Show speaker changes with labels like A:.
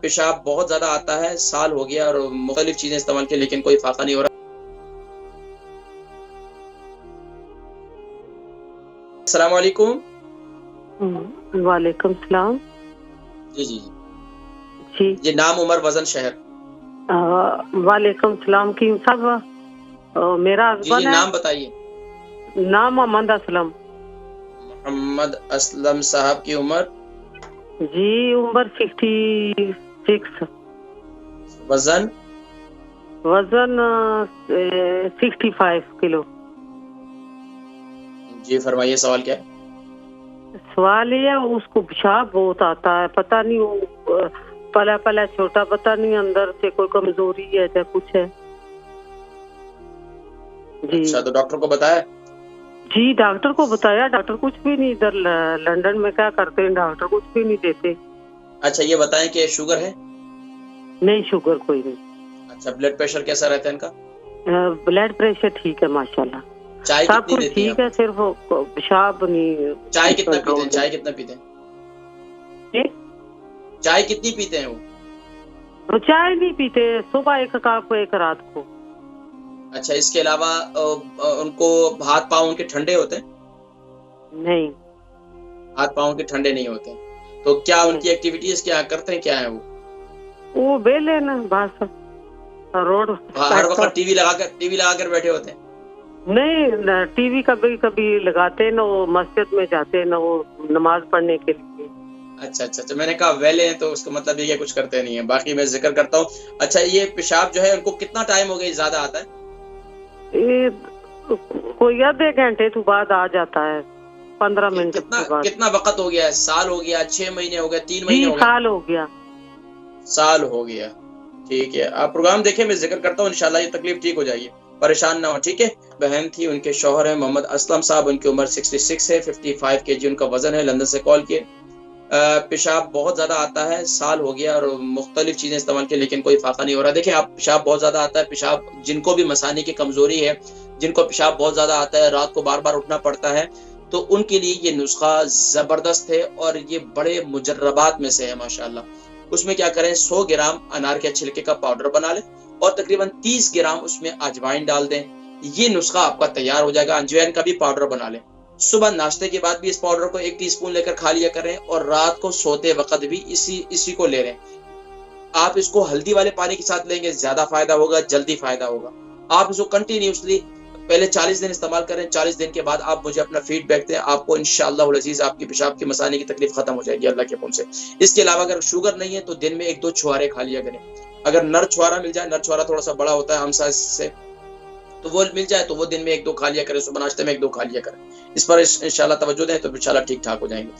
A: پیشاب بہت زیادہ آتا ہے، سال ہو گیا اور مختلف چیزیں استعمال کی لیکن کوئی فائدہ نہیں ہو رہا۔ السلام علیکم۔
B: وعلیکم السلام۔
A: جی جی
B: جی
A: جی، نام، عمر، وزن، شہر۔
B: وعلیکم السلام کی صاحب، میرا
A: جی جی،
B: ہسبینڈ
A: نام بتائیے۔
B: ہے، نام محمد اسلم۔
A: محمد اسلم صاحب کی عمر؟
B: جی عمر 66۔
A: وزن؟
B: وزن 65 کلو۔
A: جی فرمائیے، سوال کیا ہے؟
B: سوال یہ ہے، اس کو پیشاب بہت آتا ہے، پتہ نہیں وہ پلا پلا چھوٹا، پتہ نہیں اندر سے کوئی کمزوری ہے یا کچھ ہے۔ جی
A: اچھا، تو ڈاکٹر کو بتایا؟
B: جی ڈاکٹر کو بتایا، ڈاکٹر کچھ بھی نہیں، ادھر لندن میں کیا کرتے ہیں، ڈاکٹر کچھ بھی نہیں دیتے۔
A: اچھا یہ بتائیں کہ شوگر ہے؟
B: نہیں شوگر کوئی نہیں۔
A: اچھا، بلڈ پریشر کیسا رہتا ہے ان کا؟
B: بلڈ پریشر ٹھیک ہے ماشاءاللہ،
A: چائے
B: سب
A: کتنی
B: کچھ
A: دیتی ہیں
B: ٹھیک ہے، صرف پیشاب نہیں۔
A: چائے کتنا پیتے ہیں؟ چائے کتنا پیتے ہیں؟ چائے کتنی پیتے ہیں وہ؟
B: چائے نہیں پیتے، صبح ایک کپ، ایک رات کو۔
A: اچھا، اس کے علاوہ ان کو ہاتھ پاؤں ان کے ٹھنڈے ہوتے ہیں؟
B: نہیں،
A: ہاتھ پاؤں کے ٹھنڈے نہیں ہوتے ہیں۔ تو کیا ان کی ایکٹیویٹیز کیا کرتے ہیں، کیا ہے
B: وہ بیلے نا بس روڈ
A: ہر وقت ٹی وی لگا کر بیٹھے ہوتے ہیں؟
B: نہیں، ٹی وی کبھی کبھی لگاتے نہ، وہ مسجد میں جاتے نہ، وہ نماز پڑھنے کے لیے۔
A: اچھا اچھا اچھا، میں نے کہا ویلے ہیں تو اس کا مطلب یہ کہ کچھ کرتے نہیں ہیں، باقی میں ذکر کرتا ہوں۔ اچھا، یہ پیشاب جو ہے ان کو کتنا ٹائم ہو گیا زیادہ آتا ہے؟
B: کوئی آدھے گھنٹے تو بعد آ جاتا ہے، 15 منٹ کے بعد۔
A: کتنا وقت ہو گیا ہے؟ سال ہو گیا، 6 مہینے ہو گئے، 3 مہینے
B: جی
A: ہو گئے؟
B: سال ہو گیا۔
A: سال ہو گیا، ٹھیک ہے۔ آپ پروگرام دیکھیں، میں ذکر کرتا ہوں، انشاءاللہ یہ تکلیف ٹھیک ہو جائے گی، پریشان نہ ہو، ٹھیک ہے۔ بہن تھی، ان کے شوہر ہیں محمد اسلم صاحب، ان کی عمر 66 ہے، 55 kg ان کا وزن ہے، لندن سے کال کیے۔ پیشاب بہت زیادہ آتا ہے، سال ہو گیا اور مختلف چیزیں استعمال کی لیکن کوئی فائدہ نہیں ہو رہا۔ دیکھیں آپ، پیشاب بہت زیادہ آتا ہے، پیشاب جن کو بھی مثانے کی کمزوری ہے، جن کو پیشاب بہت زیادہ آتا ہے، رات کو بار بار اٹھنا پڑتا ہے، تو ان کے لیے یہ نسخہ زبردست ہے اور یہ بڑے مجربات میں سے ہے ماشاءاللہ۔ اس میں کیا کریں، 100 گرام انار کے چھلکے کا پاؤڈر بنا لیں اور تقریباً 30 گرام اس میں اجوائن ڈال دیں۔ یہ نسخہ آپ کا تیار ہو جائے گا۔ اجوائن کا بھی پاؤڈر بنا لیں، صبح ناشتے کے بعد بھی اس پاؤڈر کو 1 ٹی اسپون لے کر کھا لیا کریں اور رات کو سوتے وقت بھی اسی کو لے لیں۔ آپ اس کو ہلدی والے پانی کے ساتھ لیں گے، زیادہ فائدہ ہوگا، جلدی فائدہ ہوگا۔ آپ اس کو کنٹینیوسلی پہلے 40 دن استعمال کریں، 40 دن کے بعد آپ مجھے اپنا فیڈ بیک دیں، آپ کو انشاءاللہ العزیز آپ کی پیشاب کی مثانے کی تکلیف ختم ہو جائے گی اللہ کے فضل سے۔ اس کے علاوہ اگر شوگر نہیں ہے تو دن میں 1-2 چھوارے کھا لیا کریں۔ اگر نر چھوارا مل جائے، نر چھوارا تھوڑا سا بڑا ہوتا ہے ہم سائز سے، تو وہ مل جائے تو وہ دن میں 1-2 کھا لیا کریں، صبح ناشتے میں 1-2 کھا لیا کریں۔ اس پر انشاءاللہ توجہ دیں تو انشاءاللہ ٹھیک ٹھاک ہو جائیں گے۔